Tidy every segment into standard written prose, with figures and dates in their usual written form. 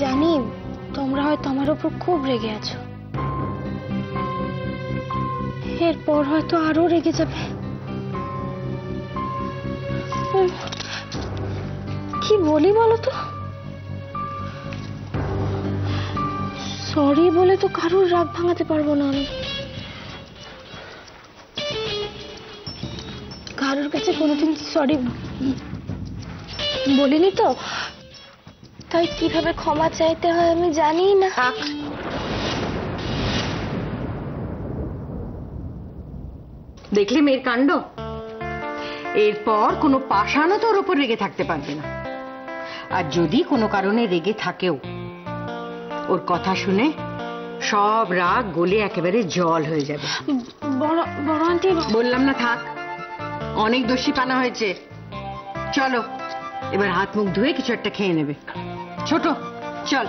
জানি তোমরা হয়তো আমার উপর খুব রেগে আছো, এরপর হয়তো আরো রেগে যাবে। কি বলি বলো তো? সরি বলে তো কারোর রাগ ভাঙাতে পারবো না আমি। কারোর কাছে কোনোদিন সরি বলিনি তো, তাই কিভাবে ক্ষমা চাইতে হয় আমি জানি না। দেখলে মেয়ের কাণ্ড, এরপর কোনো পাষাণও তোর ওপর রেগে থাকতে পারবে না। আর যদি কোনো কারণে রেগে থাকেও, ওর কথা শুনে সব রাগ গলে একেবারে জল হয়ে যাবে। বড় আন্টি, বললাম না থাক, অনেক দোষী পানা হয়েছে। চলো এবার হাত মুখ ধুয়ে কিছু একটা খেয়ে নেবে। ছোট চল।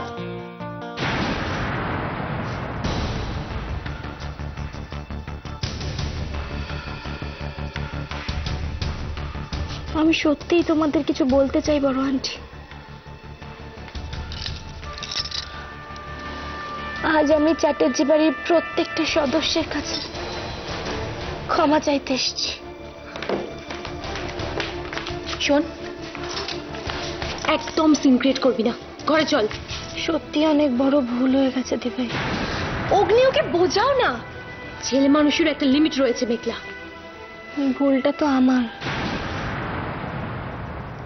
আমি সত্যিই তোমাদের কিছু বলতে চাই বড় আন্টি। আজ আমি চ্যাটার্জি বাড়ির প্রত্যেকটা সদস্যের কাছে ক্ষমা চাইতে এসেছি। শোন, একদম সিন ক্রিয়েট করবি না, ঘরে চল। সত্যি অনেক বড় ভুল হয়ে গেছে দিভাই। অগ্নি, ওকে বোঝাও না, ছেলে মানুষের একটা লিমিট রয়েছে মেঘলা। ভুলটা তো আমার,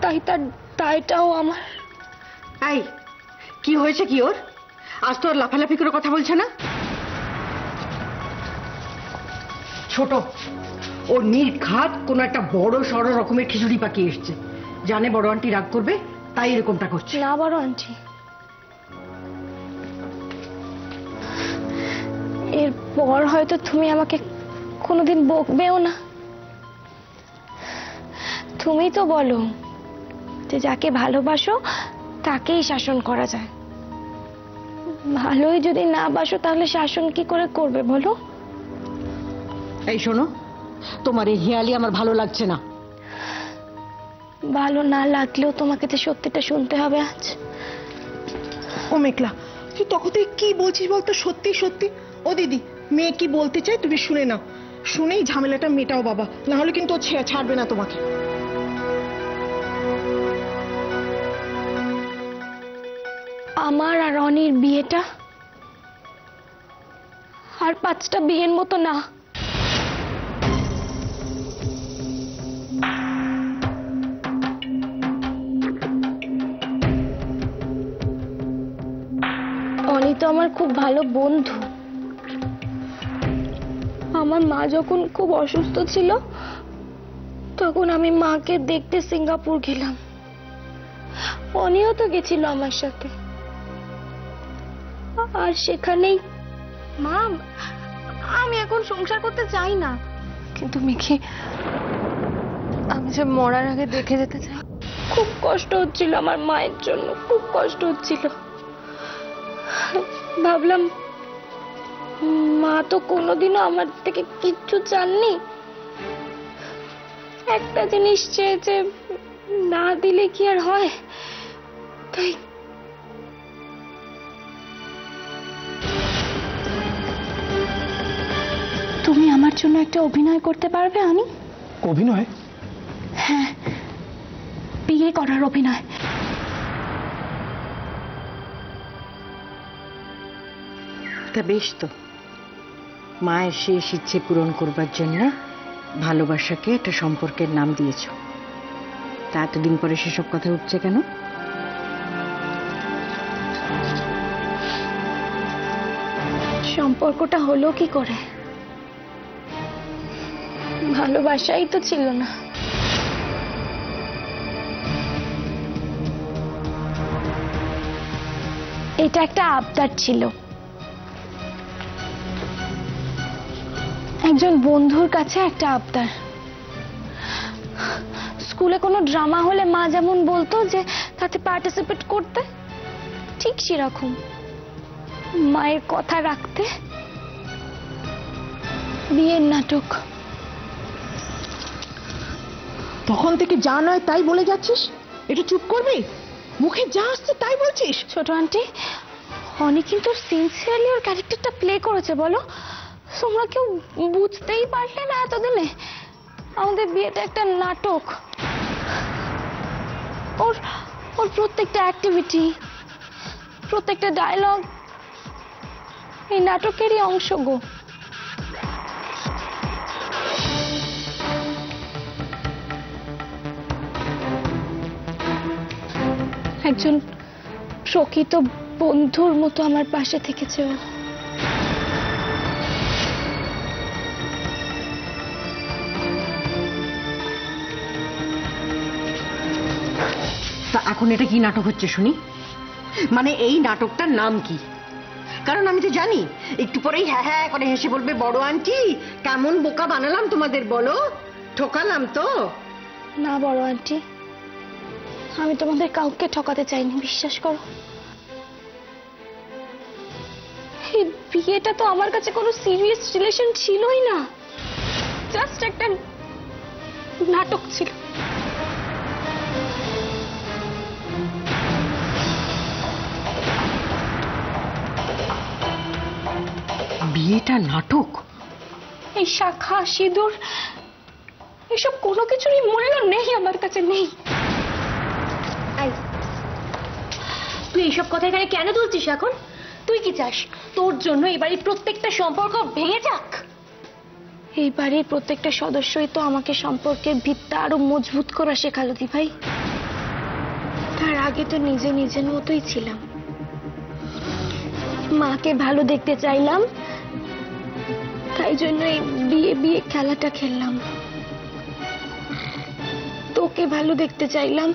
তাই তার দায়টাও আমার। এই কি হয়েছে কি ওর? আজ তো আর লাফালাফি করে কথা বলছে না। ছোট, ওর নির্ঘাত কোন একটা বড় সড় রকমের খিচুড়ি পাকিয়ে এসছে। জানে বড় আন্টি রাগ করবে, তাই এরকমটা করছে। না বড় আন্টি, এরপর হয়তো তুমি আমাকে কোনোদিন বকবেও না। তুমি তো বলো যে যাকে ভালোবাসো তাকেই শাসন করা যায়। ভালোই যদি না বাসো তাহলে শাসন কি করে করবে বলো? এই শোনো, তোমার এই হিয়ালি আমার ভালো লাগছে না। ভালো না লাগলেও তোমাকে তো সত্যিটা শুনতে হবে আজ। ও মেঘলা, তুই তখন থেকে কি বলছিস বলতো? সত্যি সত্যি। ও দিদি, মেয়ে কি বলতে চাই তুমি শুনে নাও, শুনেই ঝামেলাটা মেটাও বাবা, না হলে কিন্তু ও ছাড়বে না তোমাকে। আমার আর অনির বিয়েটা আর 5টা বিয়ের মতো না। অনি তো আমার খুব ভালো বন্ধু। আমার মা যখন খুব অসুস্থ ছিল তখন আমি মাকে দেখতে সিঙ্গাপুর গেলাম। অনিও তো গেছিল আমার সাথে। আর সেখানেই মা, আমি এখন সংসার করতে চাই না, কিন্তু মিখি আমি যে মরার আগে দেখে যেতে চাই। খুব কষ্ট হচ্ছিল আমার মায়ের জন্য, খুব কষ্ট হচ্ছিল। ভাবলাম মা তো কোনোদিনও আমার থেকে কিচ্ছু চাননি, একটা জিনিস চেয়েছে, না দিলে কি আর হয়? তাই তুমি আমার জন্য একটা অভিনয় করতে পারবে আনি? অভিনয়? হ্যাঁ, বিয়ে করার অভিনয়। তা বেশ তো, মায়ের শেষ ইচ্ছে পূরণ করবার জন্য ভালোবাসাকে একটা সম্পর্কের নাম দিয়েছ। তা এতদিন পরে সেসব কথা উঠছে কেন? সম্পর্কটা হলো কি করে? ভালোবাসাই তো ছিল না। এটা একটা আবদার ছিল, একজন বন্ধুর কাছে একটা আবদার। স্কুলে কোনো ড্রামা হলে মা যেমন বলতো যে তাতে পার্টিসিপেট করতে, ঠিক সেরকম মায়ের কথা রাখতে বিয়ের নাটক। তখন থেকে যা নয় তাই বলে যাচ্ছিস, একটু চুপ করবি? মুখে যা আসছে তাই বলছিস? ছোট আন্টি, অনেক কিন্তু সিনসিয়ারলি ওর ক্যারেক্টারটা প্লে করেছে বলো। তোমরা কেউ বুঝতেই পারলে না এতদিনে আমাদের বিয়েটা একটা নাটক। ওর ওর প্রত্যেকটা অ্যাক্টিভিটি, প্রত্যেকটা ডায়লগ এই নাটকেরই অংশ গো। একজন প্রকৃত বন্ধুর মতো আমার পাশে থেকেছে ও। তা এখন এটা কি নাটক হচ্ছে শুনি? মানে এই নাটকটার নাম কি? কারণ আমি তো জানি একটু পরেই হ্যাঁ হ্যাঁ করে হেসে বলবে, বড় আন্টি কেমন বোকা বানালাম তোমাদের, বলো ঠকালাম তো? না বড় আন্টি, আমি তোমাদের কাউকে ঠকাতে চাইনি, বিশ্বাস করো। এই বিয়েটা তো আমার কাছে কোনো সিরিয়াস রিলেশন ছিলই না, জাস্ট একটা নাটক ছিল। বিয়েটা নাটক? এই শাখা সিঁদুর এসব কোনো কিছুরই মূল্য নেই আমার কাছে, নেই। তুই এইসব কথা এখানে কেন তুলছিস এখন? তুই কি চাস তোর জন্য এই বাড়ির প্রত্যেকটা সম্পর্ক ভেঙে যাক? এই বাড়ির প্রত্যেকটা সদস্যই তো আমাকে সম্পর্কের ভিতটা আরো মজবুত করা শেখালো দি ভাই। তার আগে তো নিজে নিজের মতোই ছিলাম। মাকে ভালো দেখতে চাইলাম, তাই জন্য এই বিয়ে বিয়ে খেলাটা খেললাম। তোকে ভালো দেখতে চাইলাম,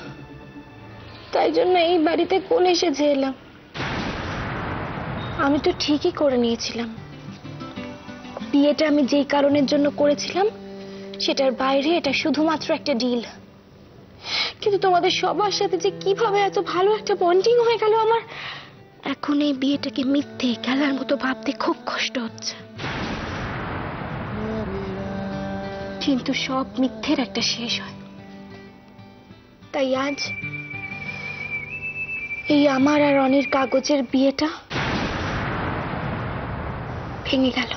তাই জন্য এই বাড়িতে কোন এসে এলাম। আমি তো ঠিকই করে নিয়েছিলাম। বিয়েটা আমি যেই কারণের জন্য করেছিলাম সেটার বাইরে এটা শুধুমাত্র একটা ডিল। কিন্তু তোমাদের সবার সাথে যে কিভাবে এত ভালো একটা বন্ডিং হয়ে গেল আমার, এখন এই বিয়েটাকে মিথ্যে খেলার মতো ভাবতে খুব কষ্ট হচ্ছে। কিন্তু সব মিথ্যের একটা শেষ হয়। তাই আজ এই আমার আর রনির কাগজের বিয়েটা ভেঙে গেল।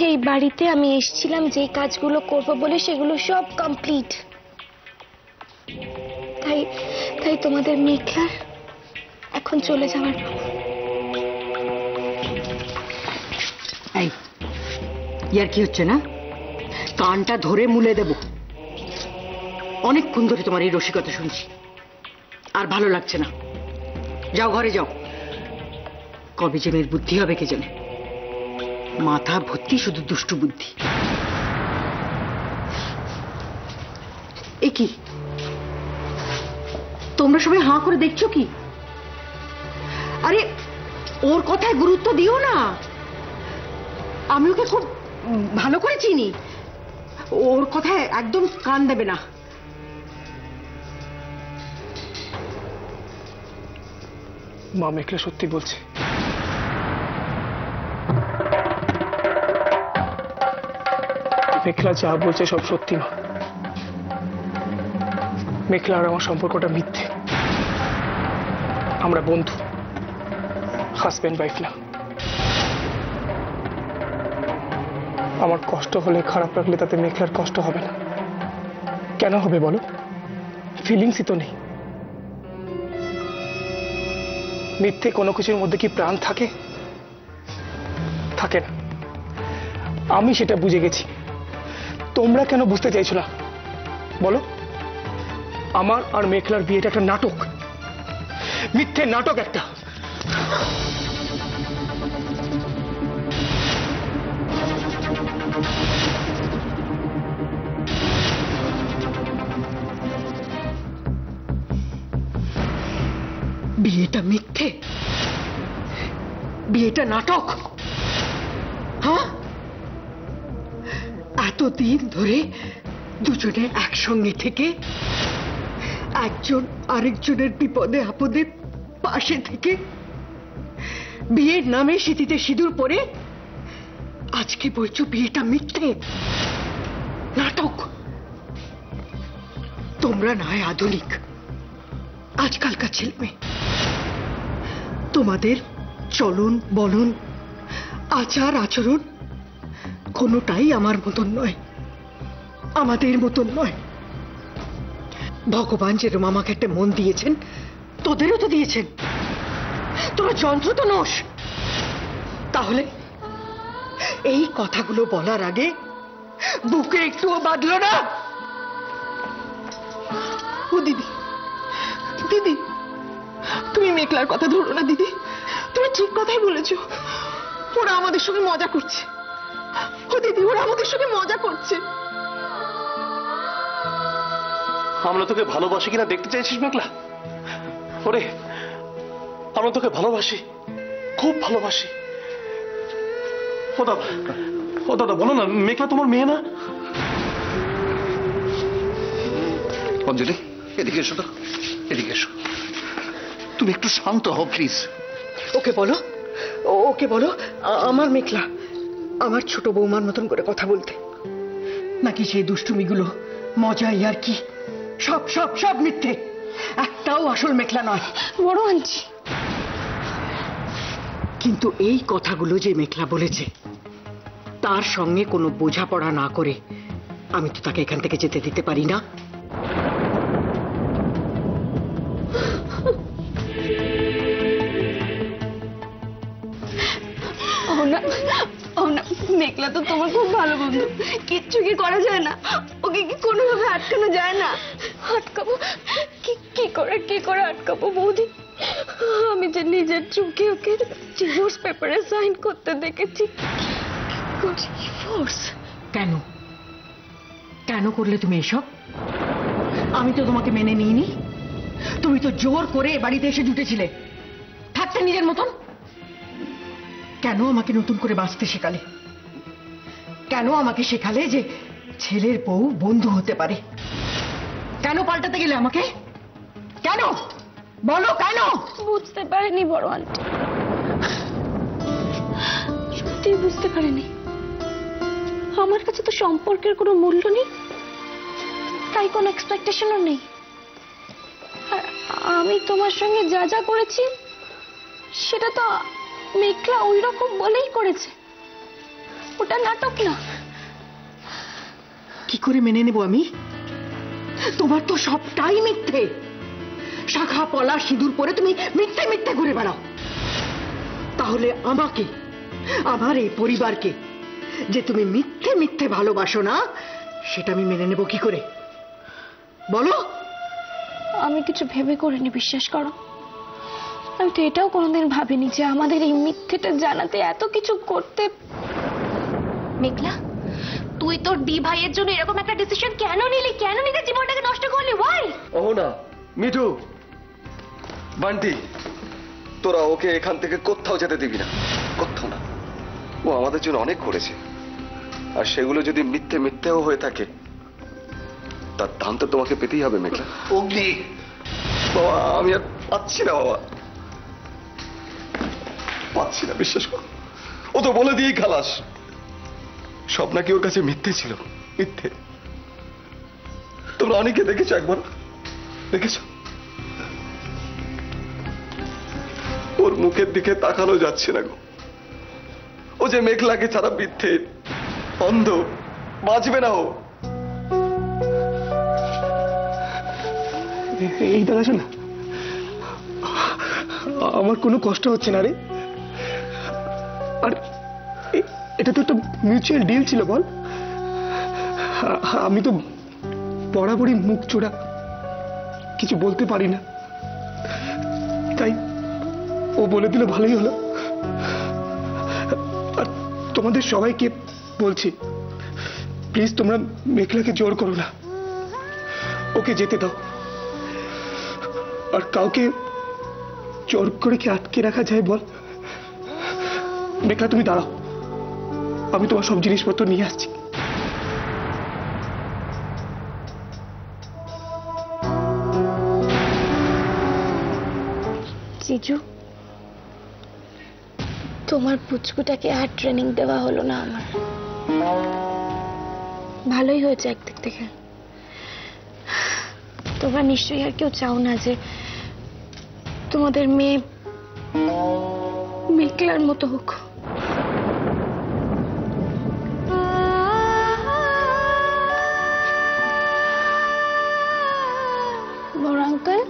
এই বাড়িতে আমি এসেছিলাম যে কাজগুলো করব বলে, সেগুলো সব কমপ্লিট। তাই তাই তোমাদের মেঘলার এখন চলে যাওয়ার পালা। এই ইয়ার কি হচ্ছে না? কানটা ধরে মুলে দেব। অনেকক্ষণ ধরে তোমার এই রসিকতা শুনছি, আর ভালো লাগছে না। যাও ঘরে যাও। কবে যে মেয়ের বুদ্ধি হবে কে জানে, মাথা ভর্তি শুধু দুষ্টু বুদ্ধি। এ কি তোমরা সবাই হাঁ করে দেখছো কি? আরে ওর কথায় গুরুত্ব দিও না। আমি ওকে খুব ভালো করে চিনি, ওর কথায় একদম কান দেবে না। মা মেঘলা সত্যি বলছে। মেঘলা যা বলছে সব সত্যি মা। মেঘলা আর আমার সম্পর্কটা মিথ্যে। আমরা বন্ধু, হাজব্যান্ড ওয়াইফ না। আমার কষ্ট হলে, খারাপ লাগলে তাতে মেঘলার কষ্ট হবে না। কেন হবে বলো? ফিলিংসই তো নেই। মিথ্যে কোনো কিছুর মধ্যে কি প্রাণ থাকে? থাকে না। আমি সেটা বুঝে গেছি। তোমরা কেন বুঝতে চাইছো না বলো? আমার আর মেঘলার বিয়েটা একটা নাটক, মিথ্যে নাটক একটা। বিয়েটা মিথ্যে, বিয়েটা নাটক। হ্যাঁ, এতদিন ধরে দুজনে একসঙ্গে থেকে, একজন আরেকজনের বিপদে আপদে পাশে থেকে, বিয়ের নামে সিঁথিতে সিঁদুর পরে আজকে বলছো বিয়েটা মিথ্যে, নাটক। তোমরা তোমরা না হয় আধুনিক, আজকালকার ছেলে মেয়ে, তোমাদের চলন বলন আচার আচরণ কোনোটাই আমার মতন নয়, আমাদের মতন নয়। ভগবান যেরকম আমাকে একটা মন দিয়েছেন তোদেরও তো দিয়েছেন, তোরা যন্ত্র তো নোস। তাহলে এই কথাগুলো বলার আগে বুকে একটুও বাঁধলো না? ও দিদি, দিদি তুমি মেঘলার কথা ধরো না দিদি, তুমি ঠিক কথাই বলেছো। ওরা আমাদের সঙ্গে মজা করছে। ও দিদি, ওরা আমাদের সঙ্গে মজা করছে। আমরা তোকে ভালোবাসি কিনা দেখতে চাইছিস মেঘলা? ওরে, আমরা তোকে ভালোবাসি, খুব ভালোবাসি। ও দাদা বলো না, মেঘলা তোমার মেয়ে না? অঞ্জলি, এদিকে এসো তো, এদিকে এসো। তুমি একটু শান্ত হও প্লিজ। ওকে বলো, ওকে বলো আমার মেঘলা আমার ছোট বৌমার মতন করে কথা বলতে। নাকি সেই দুষ্টুমিগুলো মজাই আর কি সব সব সব মিথ্যে, একটাও আসল মেঘলা নয়। বড় আন্টি, কিন্তু এই কথাগুলো যে মেঘলা বলেছে তার সঙ্গে কোনো বোঝাপড়া না করে আমি তো তাকে এখান থেকে যেতে দিতে পারি না। মেঘলা তো তোমার খুব ভালো বন্ধু, কিচ্ছু কি করা যায় না? ওকে কি কোনোভাবে আটকানো যায় না? আটকাবো কি করে আটকাবো বৌদি? আমি যে নিজের চোখে ওকে ডিভোর্স পেপারে সাইন করতে দেখেছি। ডিভোর্স কেন কেন করলে তুমি এসব? আমি তো তোমাকে মেনে নিইনি, তুমি তো জোর করে বাড়িতে এসে জুটেছিলে থাকতে নিজের মতন। কেন আমাকে নতুন করে বাঁচতে শেখালে? কেন আমাকে শেখালে যে ছেলের বউ বন্ধু হতে পারে? কেন পাল্টাতে গেলে আমাকে? কেন বলো কেন? বুঝতে পারিনি বড় আন্টি, সত্যি বুঝতে পারিনি। আমার কাছে তো সম্পর্কের কোনো মূল্য নেই, তাই কোনো এক্সপেকটেশনও নেই। আর আমি তোমার সঙ্গে যা যা করেছি সেটা তো মেঘলা ওই রকম বলেই করেছে, ওটা নাটক না। কি করে মেনে নেব আমি? তোমার তো সবটাই মিথ্যে। শাখা পলা সিঁদুর পরে তুমি মিথ্যে মিথ্যে ঘুরে বেড়াও। তাহলে আমাকে, আমার এই পরিবারকে যে তুমি মিথ্যে মিথ্যে ভালোবাসো না, সেটা আমি মেনে নেব কি করে বলো? আমি কিছু ভেবে করিনি, বিশ্বাস করো। আমি তো এটাও কোনোদিন ভাবিনি যে আমাদের এই মিথ্যেটা জানাতে এত কিছু করতে। মেঘলা, তুই তোর দি ভাইয়ের জন্য এরকম একটা ডিসিশন কেন নিলি? কেন নিজের জীবনটাকে নষ্ট করলি? ওয়াই? ও না, মিঠু, বান্টি, তোরা ওকে এখান থেকে কোথাও যেতে দিবি না, কোথাও না। ও আমাদের জন্য অনেক করেছে, আর সেগুলো যদি মিথ্যে মিথ্যেও হয়ে থাকে তার দাম তো তোমাকে পেতেই হবে মেঘলা। অগ্নি, বাবা আমি আর পাচ্ছি না, বাবা পাচ্ছি না, বিশ্বাস কর। ও তো বলে দিয়েই খালাস, সব নাকি ওর কাছে মিথ্যে ছিল, মিথ্যে। তোমরা অনেকে দেখেছো, একবার দেখেছো? ওর মুখের দিকে তাকানো যাচ্ছে না গো। ও যে মেঘলাকে ছাড়া মিথ্যে, অন্ধ, বাঁচবে না ও। এই দাদা শোনা, আমার কোনো কষ্ট হচ্ছে না রে। আর এটা তো একটা মিউচুয়াল ডিল ছিল বল। আমি তো বরাবরই মুখ চোরা, কিছু বলতে পারি না, তাই ও বলে দিলে ভালোই হলো। আর তোমাদের সবাইকে বলছি, প্লিজ তোমরা মেঘলাকে জোর করো না, ওকে যেতে দাও। আর কাউকে জোর করে কি আটকে রাখা যায় বল? মেঘলা তুমি দাঁড়াও, আমি তোমার সব জিনিসপত্র নিয়ে আসছি। জিজু, তোমার পুচকুটাকে আর ট্রেনিং দেওয়া হলো না আমার। ভালোই হয়েছে একদিক থেকে, তোমরা নিশ্চয়ই আর কেউ চাও না যে তোমাদের মেয়ে মেঘলার মতো হোক। বড় আঙ্কেল,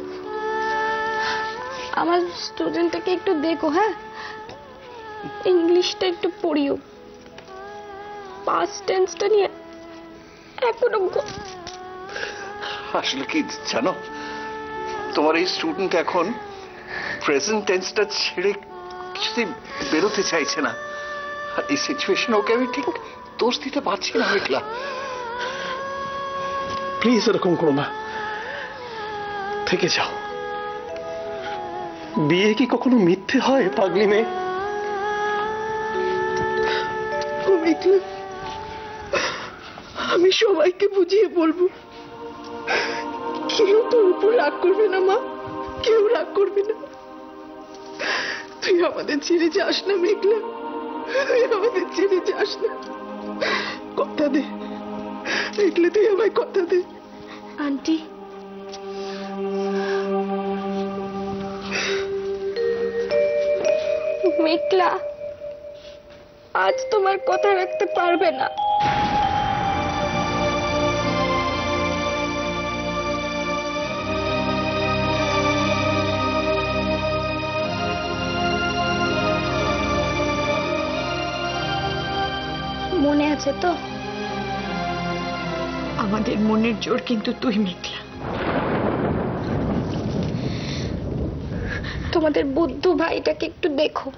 আমার স্টুডেন্টটাকে একটু দেখো, হ্যাঁ? ইংলিশটা একটু পড়িও, পাস্ট টেন্সটা নিয়ে এখনো আসলে কি জানো, তোমার এই স্টুডেন্ট এখন প্রেজেন্ট টেন্সটা ছেড়ে কিছুতেই বেরোতে চাইছে না। আর এই সিচুয়েশন ওকে আমি ঠিক দোষ দিতে পারছি না মেঘলা। প্লিজ এরকম করো না, থেকে যাও। বিয়ে কি কখনো মিথ্যে হয় পাগলি মেয়ে? আমি সবাইকে বুঝিয়ে বলবো, কেউ তোর উপর রাগ করবে না মা, কেউ রাগ করবে না। তুই আমাদের ছেড়ে যাস না মেঘলা, তুই আমাদের ছেড়ে যাস না। কথা দে মেঘলা, তুই আমায় কথা দে। আন্টি, মেঘলা আজ তোমার কথা রাখতে পারবে না। মনে আছে তো? আমাদের মনের জোর কিন্তু তুই মেঘলা। তোমাদের বুদ্ধু ভাইটাকে একটু দেখো,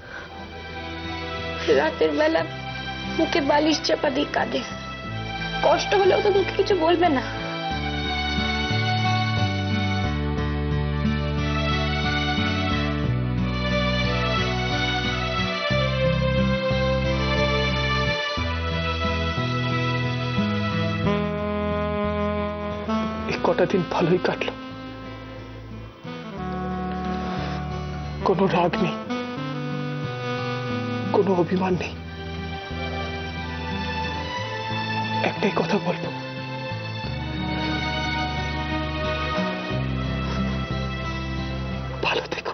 রাতের বেলা মুখে বালিশ চাপা দিয়ে কাঁদে। কষ্ট হলেও তো মুখে কিছু বলবে না। এই কটা দিন ভালোই কাটলো, কোনো রাগ নেই, কোনো অভিমান নেই। একটাই কথা বলবো, ভালো থেকো।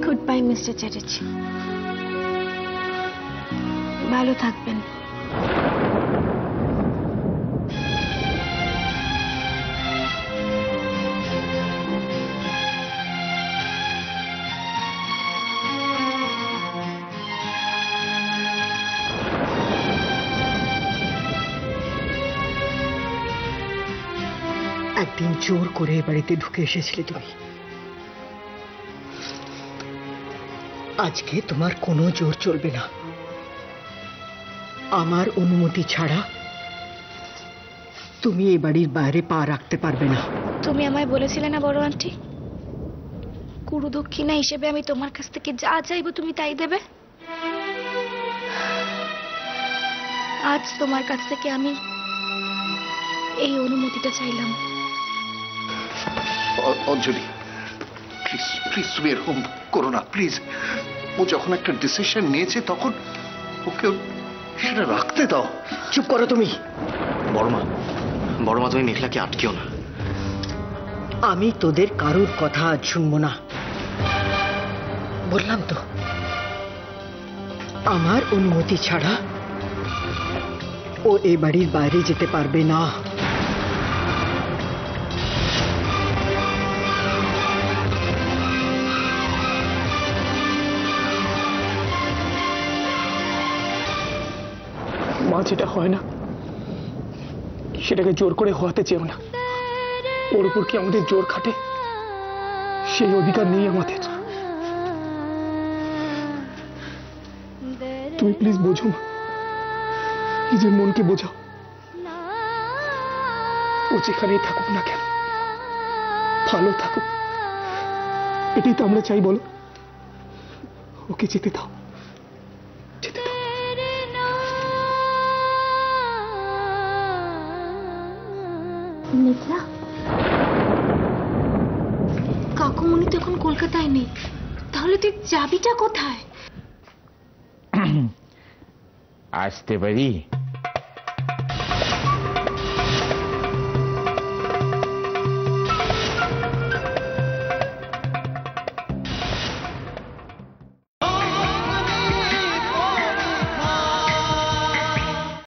Goodbye, Mr. Chatterjee. ভালো থাকবেন। একদিন জোর করে এ বাড়িতে ঢুকে এসেছিলে তুমি, আজকে তোমার কোনো জোর চলবে না। আমার অনুমতি ছাড়া তুমি এ বাড়ির বাইরে পা রাখতে পারবে না। তুমি আমায় বলেছিলে না বড় আন্টি, গুরু দক্ষিণা হিসেবে আমি তোমার কাছ থেকে যা চাইবো তুমি তাই দেবে। আজ তোমার কাছ থেকে আমি এই অনুমতিটা চাইলাম। অঞ্জলি, প্লিজ প্লিজ তুমি এরকম করো না, প্লিজ। ও যখন একটা ডিসিশন নিয়েছে তখন ওকে সেটা রাখতে দাও। চুপ করো তুমি। বড়মা তুমি মেঘলাকে আটকেও না। আমি তোদের কারোর কথা আজ শুনবো না, বললাম তো। আমার অনুমতি ছাড়া ও এই বাড়ির বাইরে যেতে পারবে না। যেটা হয় না সেটাকে জোর করে হওয়াতে চেও না। ওর উপর কি আমাদের জোর খাটে? সেই অধিকার নেই আমাদের। তুমি প্লিজ বোঝো মা, নিজের মনকে বোঝাও। ও যেখানেই থাকুক না কেন ভালো থাকুক, এটাই তো আমরা চাই। বলো, ওকে যেতে দাও, যেতে দাও। মেঘলা, কাকুমণি তো এখন কলকাতায় নেই, তাহলে তুই যাবিটা কোথায়? আসতে পারি?